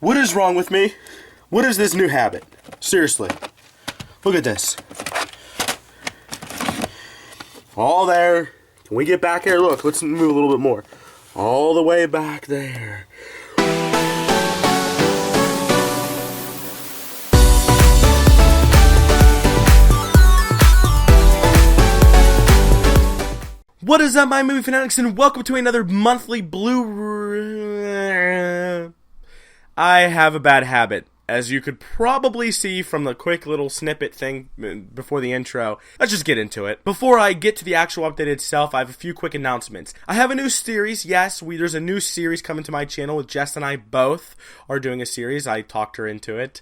What is wrong with me? What is this new habit? Seriously. Look at this. All there. Can we get back here? Look, let's move a little bit more. All the way back there. What is up, my movie fanatics, and welcome to another monthly Blu-ray. I have a bad habit, as you could probably see from the quick little snippet thing before the intro. Let's just get into it. Before I get to the actual update itself, I have a few quick announcements. I have a new series. Yes, there's a new series coming to my channel. Jess and I both are doing a series. I talked her into it.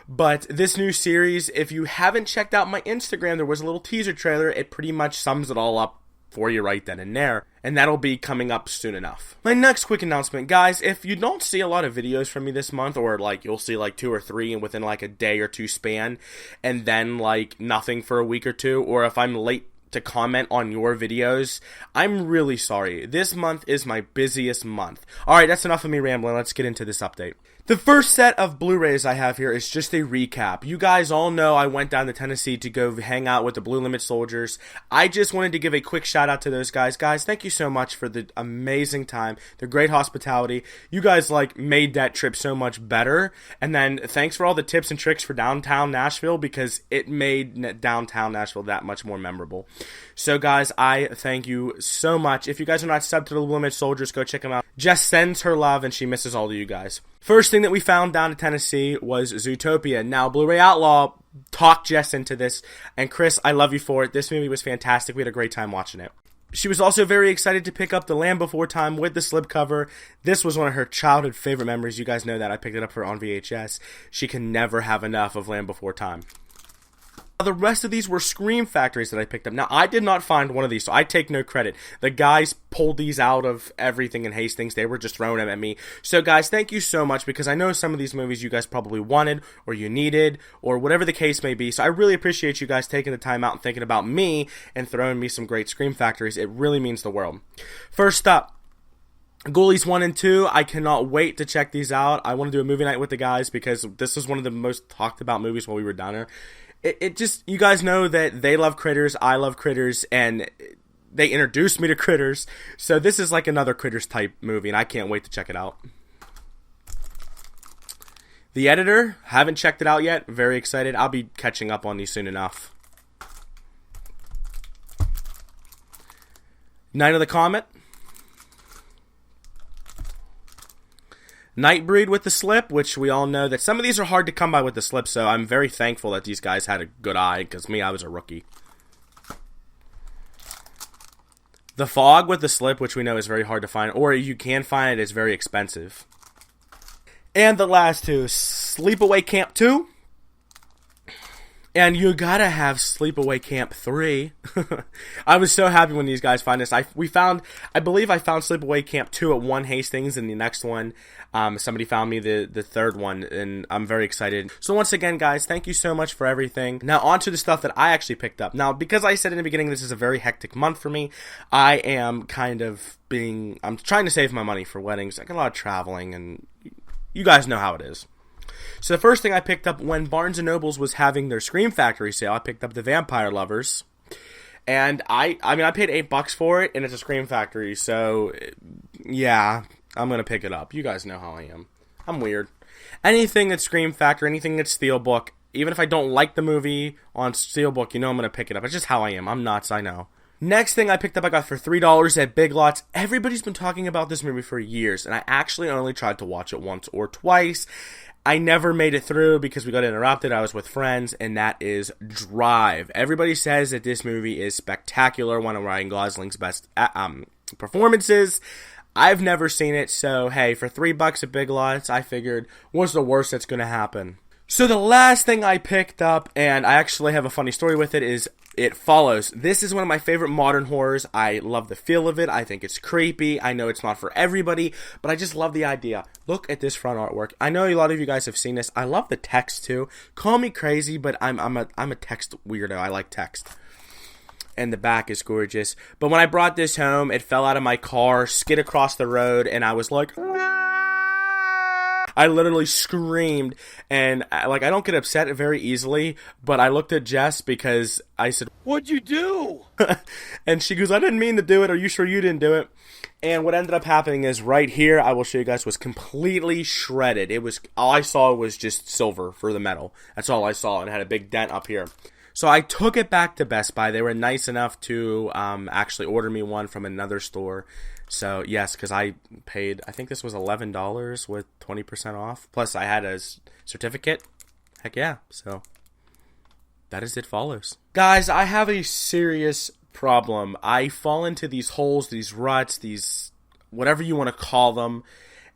But this new series, if you haven't checked out my Instagram, there was a little teaser trailer. It pretty much sums it all up for you right then and there, and that'll be coming up soon enough. My next quick announcement, guys, if you don't see a lot of videos from me this month, or like you'll see like 2 or 3 and within like a day or 2 span, and then like nothing for a week or 2, or if I'm late to comment on your videos, I'm really sorry. This month is my busiest month. Alright, that's enough of me rambling. Let's get into this update. The first set of Blu-rays I have here is just a recap. You guys all know I went down to Tennessee to go hang out with the Blu Limit Soldiers. I just wanted to give a quick shout out to those guys. Guys, thank you so much for the amazing time, the great hospitality. You guys like made that trip so much better. And then thanks for all the tips and tricks for downtown Nashville, because it made downtown Nashville that much more memorable. So guys, I thank you so much. If you guys are not subbed to the Blu Limit Soldiers, go check them out. Jess sends her love and she misses all of you guys. First thing that we found down in Tennessee was Zootopia. Now, Blu-ray Outlaw talked Jess into this, and Chris, I love you for it. This movie was fantastic. We had a great time watching it. She was also very excited to pick up The Land Before Time with the slipcover. This was one of her childhood favorite memories. You guys know that. I picked it up for her on VHS. She can never have enough of Land Before Time. The rest of these were Scream Factories that I picked up. Now, I did not find one of these, so I take no credit. The guys pulled these out of everything in Hastings. They were just throwing them at me. So, guys, thank you so much, because I know some of these movies you guys probably wanted, or you needed, or whatever the case may be. So I really appreciate you guys taking the time out and thinking about me and throwing me some great Scream Factories. It really means the world. First up, Ghoulies 1 and 2, I cannot wait to check these out. I want to do a movie night with the guys, because this is one of the most talked about movies while we were down there. It just, you guys know that they love Critters, I love Critters, and they introduced me to Critters, so this is like another Critters type movie, and I can't wait to check it out. The Editor, haven't checked it out yet, very excited. I'll be catching up on these soon enough. Night of the Comet. Nightbreed with the slip, which we all know that some of these are hard to come by with the slip, so I'm very thankful that these guys had a good eye, because me, I was a rookie. The Fog with the slip, which we know is very hard to find, or you can find it, it's very expensive. And the last two, Sleepaway Camp 2. And you gotta have Sleepaway Camp 3. I was so happy when these guys find this. I believe I found Sleepaway Camp 2 at one Hastings, and the next one, somebody found me the third one, and I'm very excited. So once again, guys, thank you so much for everything. Now on to the stuff that I actually picked up. Now, because I said in the beginning this is a very hectic month for me, I'm trying to save my money for weddings. I got a lot of traveling, and you guys know how it is. So the first thing I picked up when Barnes & Noble's was having their Scream Factory sale, I picked up The Vampire Lovers. And I paid $8 for it, and it's a Scream Factory, so yeah, I'm going to pick it up. You guys know how I am. I'm weird. Anything that's Scream Factory, anything that's Steelbook, even if I don't like the movie on Steelbook, you know I'm going to pick it up. It's just how I am. I'm nuts, I know. Next thing I picked up, I got for $3 at Big Lots. Everybody's been talking about this movie for years, and I actually only tried to watch it once or twice. I never made it through because we got interrupted. I was with friends, and that is Drive. Everybody says that this movie is spectacular, one of Ryan Gosling's best performances. I've never seen it, so hey, for $3 at Big Lots, I figured, what's the worst that's going to happen? So the last thing I picked up, and I actually have a funny story with it, is It Follows. This is one of my favorite modern horrors. I love the feel of it. I think it's creepy. I know it's not for everybody, but I just love the idea. Look at this front artwork. I know a lot of you guys have seen this. I love the text too. Call me crazy, but I'm a text weirdo. I like text. And the back is gorgeous. But when I brought this home, it fell out of my car, skid across the road, and I was like, I literally screamed, and I don't get upset very easily, but I looked at Jess because I said, "What'd you do?" And she goes, "I didn't mean to do it. Are you sure you didn't do it?" And what ended up happening is right here, I will show you guys, was completely shredded. It was, all I saw was just silver for the metal. That's all I saw, and it had a big dent up here. So I took it back to Best Buy. They were nice enough to actually order me one from another store. So yes, because I paid, I think this was $11 with 20% off. Plus I had a certificate. Heck yeah. So that is it follows. Guys, I have a serious problem. I fall into these holes, these ruts, these whatever you want to call them,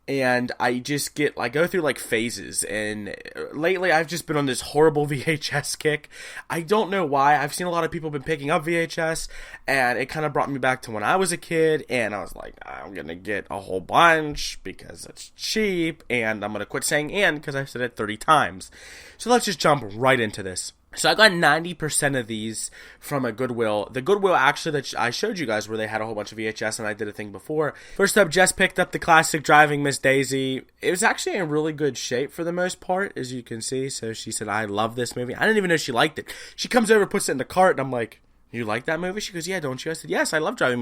and I just go through like phases, and lately I've just been on this horrible VHS kick. I don't know why. I've seen a lot of people been picking up VHS, and it kind of brought me back to when I was a kid, and I was like, I'm gonna get a whole bunch because it's cheap, and I'm gonna quit saying "and" because I've said it 30 times. So let's just jump right into this. So I got 90% of these from a Goodwill. The Goodwill actually that I showed you guys where they had a whole bunch of VHS, and I did a thing before. First up, Jess picked up the classic Driving Miss Daisy. It was actually in really good shape for the most part, as you can see. So she said, I love this movie. I didn't even know she liked it. She comes over, puts it in the cart, and I'm like, you like that movie? She goes, yeah, don't you? I said, yes, I love Driving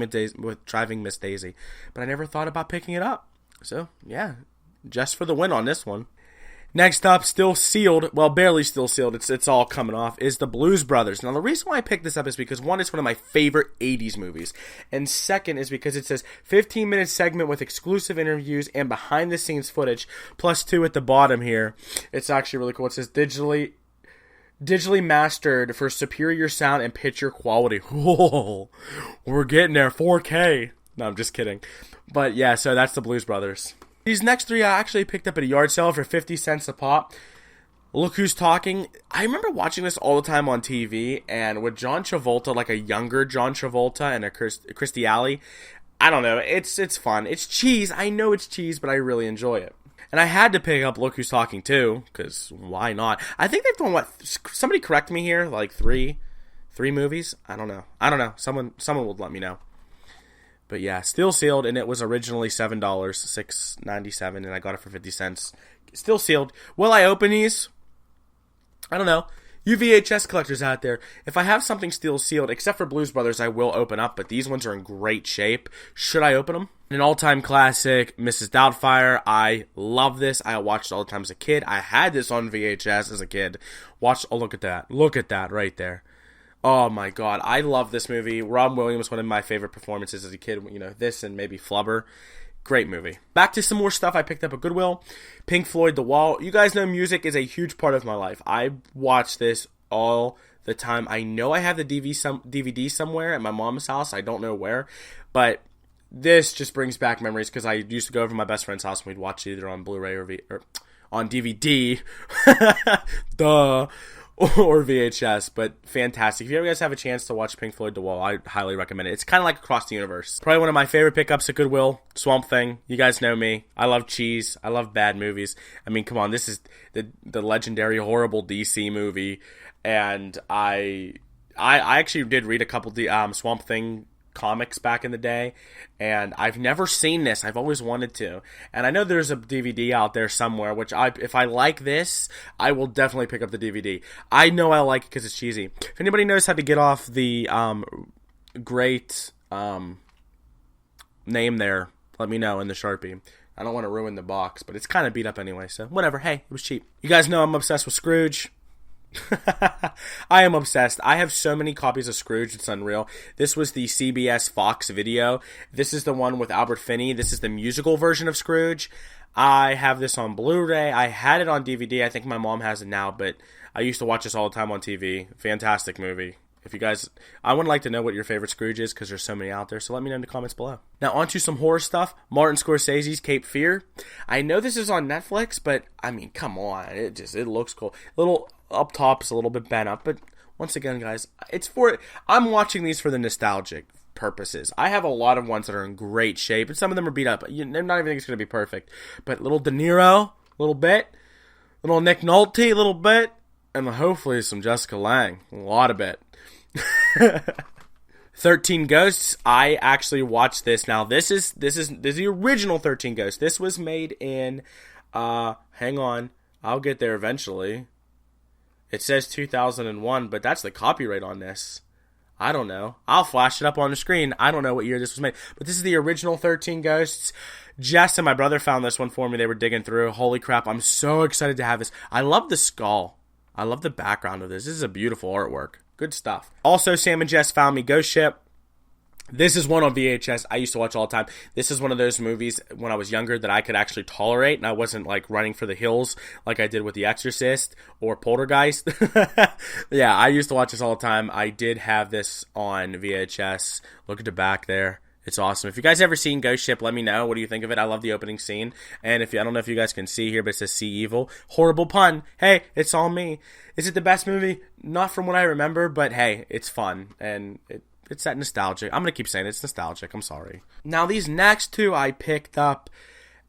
Miss Daisy. But I never thought about picking it up. So, yeah, Jess for the win on this one. Next up, still sealed, well, barely still sealed, it's all coming off, is the Blues Brothers. Now, the reason why I picked this up is because, one, it's one of my favorite 80s movies, and second is because it says 15-minute segment with exclusive interviews and behind-the-scenes footage, plus 2 at the bottom here. It's actually really cool. It says digitally mastered for superior sound and picture quality. Whoa, we're getting there, 4K. No, I'm just kidding. But yeah, so that's the Blues Brothers. These next 3 I actually picked up at a yard sale for 50 cents a pop. Look Who's Talking. I remember watching this all the time on TV, and with John Travolta, like a younger John Travolta and a Kirstie Alley. I don't know, it's fun. It's cheese. I know it's cheese, but I really enjoy it. And I had to pick up Look Who's Talking too, because why not? I think they've done, somebody correct me here, like three movies? I don't know. Someone will let me know. But yeah, still sealed, and it was originally $7, $6.97, and I got it for 50 cents. Still sealed. Will I open these? I don't know. You VHS collectors out there, if I have something still sealed, except for Blues Brothers, I will open up, but these ones are in great shape. Should I open them? An all-time classic, Mrs. Doubtfire. I love this. I watched it all the time as a kid. I had this on VHS as a kid. Oh, look at that. Look at that right there. Oh my god, I love this movie. Robin Williams, one of my favorite performances as a kid. You know, this and maybe Flubber. Great movie. Back to some more stuff I picked up at Goodwill. Pink Floyd, The Wall. You guys know music is a huge part of my life. I watch this all the time. I know I have the DVD somewhere at my mom's house. I don't know where. But this just brings back memories because I used to go over to my best friend's house and we'd watch it either on Blu-ray or on DVD. Duh. Or VHS, but fantastic. If you guys have a chance to watch Pink Floyd The Wall, I highly recommend it. It's kind of like Across the Universe. Probably one of my favorite pickups at Goodwill, Swamp Thing. You guys know me. I love cheese. I love bad movies. I mean, come on, this is the legendary, horrible DC movie, and I actually did read a couple Swamp Thing comics back in the day, and I've never seen this. I've always wanted to, and I know there's a DVD out there somewhere, which if I like this, I will definitely pick up the DVD. I know I like it because it's cheesy. If anybody knows how to get off the great name there, let me know in the Sharpie. I don't want to ruin the box, but it's kind of beat up anyway, so whatever. Hey, it was cheap. You guys know I'm obsessed with Scrooge. I am obsessed. I have so many copies of Scrooge, it's unreal. This was the CBS Fox video. This is the one with Albert Finney. This is the musical version of Scrooge. I have this on Blu-ray. I had it on DVD. I think my mom has it now, but I used to watch this all the time on TV. Fantastic movie. If you guys, I would like to know what your favorite Scrooge is because there's so many out there, so let me know in the comments below. Now on to some horror stuff. Martin Scorsese's Cape Fear. I know this is on Netflix, but I mean, come on. It looks cool. Little up top is a little bit bent up, but once again, guys, I'm watching these for the nostalgic purposes. I have a lot of ones that are in great shape, and some of them are beat up. Not everything's going to be perfect, but little De Niro, a little bit, little Nick Nolte, a little bit, and hopefully some Jessica Lange, a lot of it. 13 Ghosts. I actually watched this. Now this is the original 13 Ghosts. This was made in Hang on. I'll get there eventually. It says 2001, but that's the copyright on this. I don't know. I'll flash it up on the screen. I don't know what year this was made. But this is the original 13 Ghosts. Jess and my brother found this one for me. They were digging through. Holy crap, I'm so excited to have this. I love the skull. I love the background of this. This is a beautiful artwork. Good stuff. Also, Sam and Jess found me Ghost Ship. This is one on VHS I used to watch all the time. This is one of those movies when I was younger that I could actually tolerate, and I wasn't like running for the hills like I did with The Exorcist or Poltergeist. Yeah, I used to watch this all the time. I did have this on VHS. Look at the back there. It's awesome. If you guys ever seen Ghost Ship, let me know. What do you think of it? I love the opening scene. And I don't know if you guys can see here, but it says "See Evil." Horrible pun. Hey, it's all me. Is it the best movie? Not from what I remember, but hey, it's fun. And it's that nostalgic. I'm going to keep saying it's nostalgic. I'm sorry. Now, these next two I picked up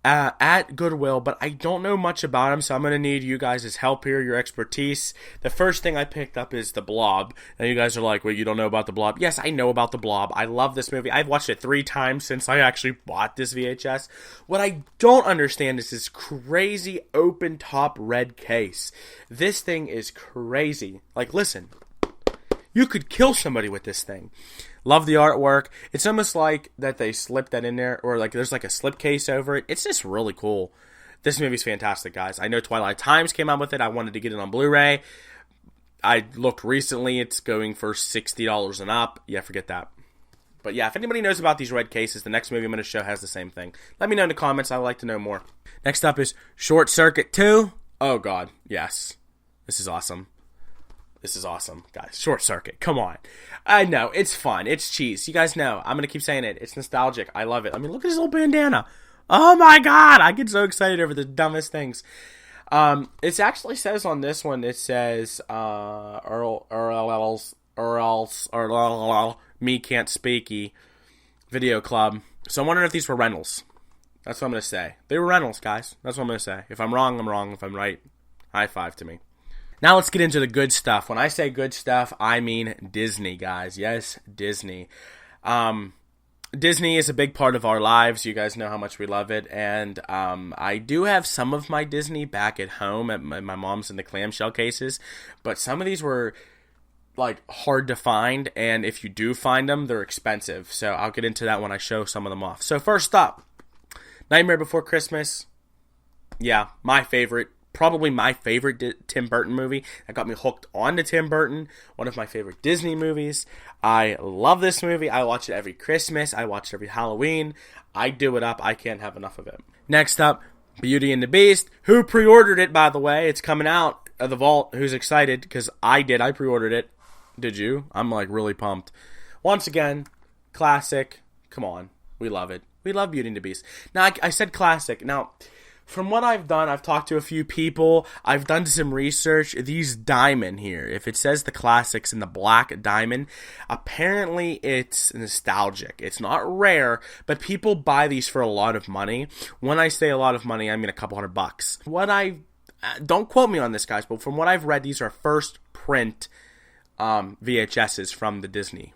at Goodwill, but I don't know much about them, so I'm going to need you guys' help here, your expertise. The first thing I picked up is The Blob. And you guys are like, wait, you don't know about The Blob? Yes, I know about The Blob. I love this movie. I've watched it 3 times since I actually bought this VHS. What I don't understand is this crazy open-top red case. This thing is crazy. Like, listen. You could kill somebody with this thing. Love the artwork. It's almost like that they slipped that in there, or like there's like a slipcase over it. It's just really cool. This movie's fantastic, guys. I know Twilight Times came out with it. I wanted to get it on Blu-ray. I looked recently. It's going for $60 and up. Yeah, forget that. But yeah, if anybody knows about these red cases, the next movie I'm going to show has the same thing. Let me know in the comments. I'd like to know more. Next up is Short Circuit 2. Oh, God. Yes. This is awesome. This is awesome, guys. Short Circuit. Come on. I know. It's fun. It's cheese. You guys know. I'm going to keep saying it. It's nostalgic. I love it. I mean, look at his little bandana. Oh, my God. I get so excited over the dumbest things. It actually says on this one, it says, Me Can't Speaky Video Club. So I'm wondering if these were rentals. That's what I'm going to say. They were rentals, guys. That's what I'm going to say. If I'm wrong, I'm wrong. If I'm right, high five to me. Now let's get into the good stuff. When I say good stuff, I mean Disney, guys. Yes, Disney. Disney is a big part of our lives. You guys know how much we love it. And I do have some of my Disney back at home at my mom's in the clamshell cases. But some of these were like hard to find. And if you do find them, they're expensive. So I'll get into that when I show some of them off. So first up, Nightmare Before Christmas. Yeah, my favorite. Probably my favorite Tim Burton movie. That got me hooked on to Tim Burton. One of my favorite Disney movies. I love this movie. I watch it every Christmas. I watch it every Halloween. I do it up. I can't have enough of it. Next up, Beauty and the Beast. Who pre-ordered it, by the way? It's coming out of the vault. Who's excited? Because I did. I pre-ordered it. Did you? I'm like really pumped. Once again, classic. Come on. We love it. We love Beauty and the Beast. Now, I said classic. Now, from what I've done, I've talked to a few people. I've done some research. These diamond here, if it says the classics in the black diamond, apparently it's nostalgic. It's not rare, but people buy these for a lot of money. When I say a lot of money, I mean a couple $100. Don't quote me on this, guys, but from what I've read, these are first print VHSs from Disney.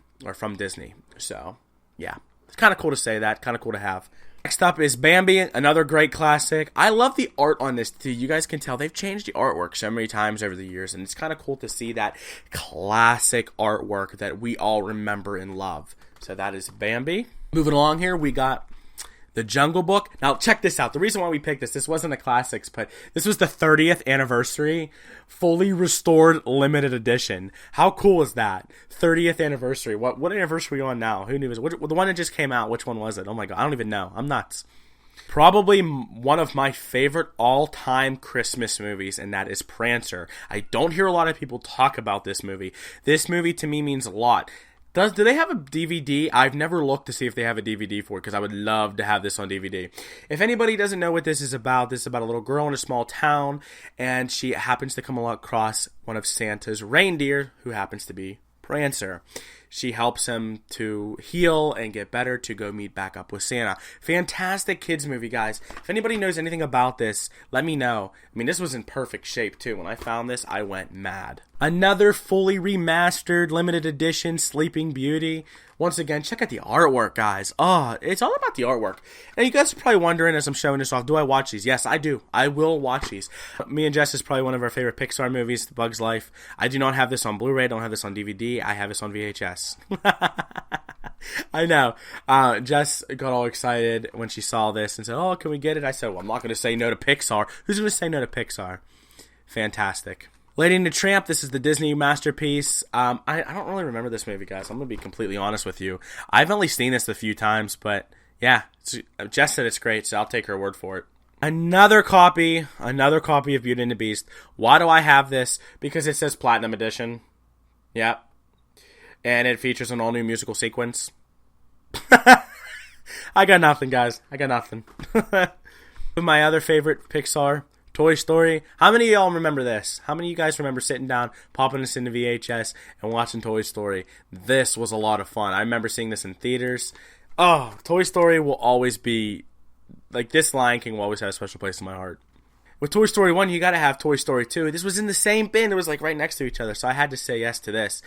So, yeah. It's kind of cool to say that. Kind of cool to have. Next up is Bambi, another great classic. I love the art on this too. You guys can tell they've changed the artwork so many times over the years, and it's kind of cool to see that classic artwork that we all remember and love. So that is Bambi. Moving along here, we got The Jungle Book. Now check this out. The reason why we picked this wasn't a classics, but this was the 30th anniversary, fully restored limited edition. How cool is that? 30th anniversary. What anniversary are we on now? Who knew? The one that just came out, which one was it? Oh my God, I don't even know. I'm nuts. Probably one of my favorite all-time Christmas movies, and that is Prancer. I don't hear a lot of people talk about this movie. This movie to me means a lot. Do they have a DVD? I've never looked to see if they have a DVD for it, because I would love to have this on DVD. If anybody doesn't know what this is about a little girl in a small town, and she happens to come across one of Santa's reindeer, who happens to be Prancer. she helps him to heal and get better to go meet back up with Santa. Fantastic kids movie, guys. If anybody knows anything about this, let me know. I mean, this was in perfect shape too. When I found this, I went mad. Another fully remastered limited edition Sleeping Beauty. Once again, check out the artwork, guys. Oh, it's all about the artwork. And you guys are probably wondering as I'm showing this off, do I watch these? Yes, I do. I will watch these. Me and Jess is probably one of our favorite Pixar movies, The Bug's Life. I do not have this on Blu-ray. I don't have this on DVD. I have this on VHS. I know. Jess got all excited when she saw this and said, oh, can we get it? I said, well, I'm not going to say no to Pixar. Who's going to say no to Pixar? Fantastic. Lady and the Tramp, this is the Disney masterpiece. I don't really remember this movie, guys. I'm going to be completely honest with you. I've only seen this a few times, but yeah, Jess said it's great, so I'll take her word for it. Another copy of Beauty and the Beast. Why do I have this? Because it says Platinum Edition. Yep. And it features an all-new musical sequence. I got nothing, guys. I got nothing. My other favorite Pixar, Toy Story. How many of y'all remember this? How many of you guys remember sitting down, popping this into VHS, and watching Toy Story? This was a lot of fun. I remember seeing this in theaters. Oh, Toy Story will always be, like, this Lion King will always have a special place in my heart. With Toy Story 1, you gotta have Toy Story 2. This was in the same bin. It was, like, right next to each other, so I had to say yes to this.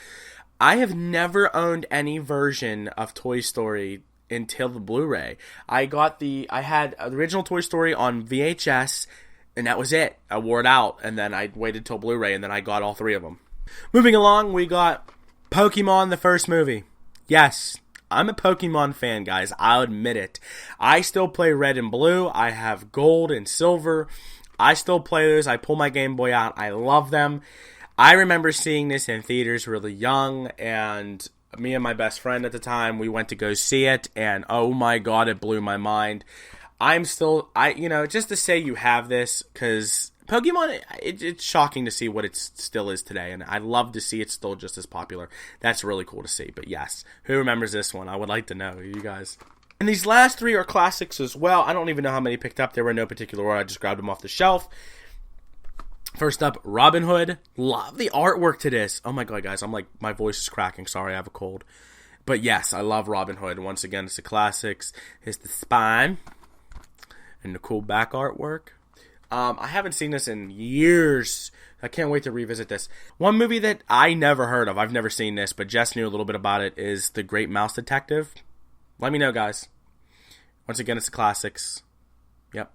I have never owned any version of Toy Story until the Blu-ray. I had the original Toy Story on VHS, and that was it. I wore it out, and then I waited till Blu-ray, and then I got all 3 of them. Moving along, we got Pokemon, the first movie. Yes, I'm a Pokemon fan, guys. I'll admit it. I still play Red and Blue. I have Gold and Silver. I still play those. I pull my Game Boy out. I love them. I remember seeing this in theaters really young, and me and my best friend at the time, we went to go see it, and oh my god, it blew my mind. Just to say you have this, because Pokemon, it's shocking to see what it still is today, and I love to see it still just as popular. That's really cool to see, but yes, who remembers this one? I would like to know, you guys. And these last 3 are classics as well. I don't even know how many picked up. They were in no particular order. I just grabbed them off the shelf. First up, Robin Hood. Love the artwork to this. Oh my god, guys, my voice is cracking. Sorry, I have a cold. But yes, I love Robin Hood. Once again, it's the classics. It's the spine and the cool back artwork. I haven't seen this in years. I can't wait to revisit this. One movie that I never heard of, I've never seen this, but Jess knew a little bit about it, is The Great Mouse Detective. Let me know, guys. Once again, it's the classics. Yep.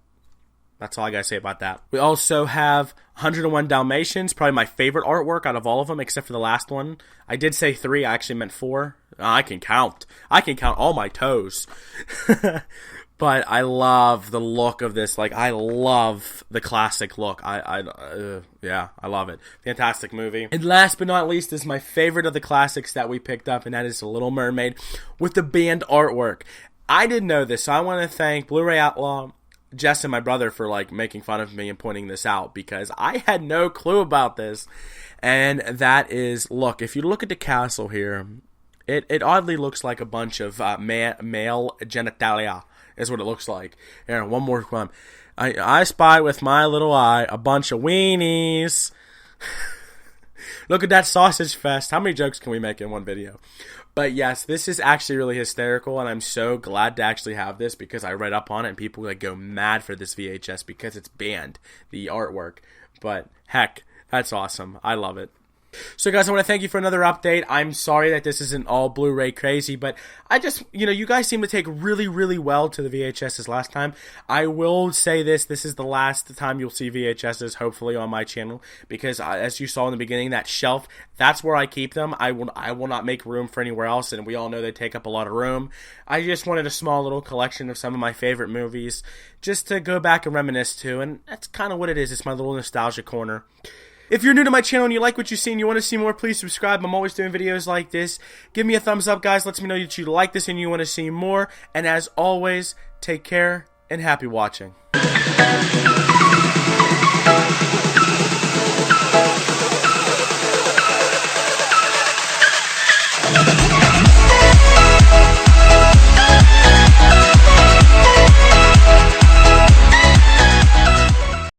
That's all I gotta say about that. We also have 101 Dalmatians, probably my favorite artwork out of all of them, except for the last one. I did say 3, I actually meant 4. I can count. I can count all my toes. But I love the look of this. Like, I love the classic look. Yeah, I love it. Fantastic movie. And last but not least is my favorite of the classics that we picked up, and that is The Little Mermaid with the band artwork. I didn't know this, so I want to thank Blu-ray Outlaw, Jess, and my brother for making fun of me and pointing this out, because I had no clue about this. And that is, look, if you look at the castle here, it oddly looks like a bunch of male genitalia. Is what it looks like. Here, one more one. I spy with my little eye a bunch of weenies. Look at that sausage fest. How many jokes can we make in one video? But yes, this is actually really hysterical, and I'm so glad to actually have this, because I read up on it, and people go mad for this VHS because it's banned, the artwork. But heck, that's awesome. I love it. So guys, I want to thank you for another update. I'm sorry that this isn't all Blu-ray crazy, but I just, you guys seem to take really, really well to the VHSs last time. I will say this is the last time you'll see VHSs, hopefully, on my channel, because as you saw in the beginning, that shelf, that's where I keep them. I will not make room for anywhere else, and we all know they take up a lot of room. I just wanted a small little collection of some of my favorite movies, just to go back and reminisce to, and that's kind of what it is. It's my little nostalgia corner. If you're new to my channel and you like what you see and you want to see more, please subscribe. I'm always doing videos like this. Give me a thumbs up, guys. Lets me know that you like this and you want to see more. And as always, take care and happy watching.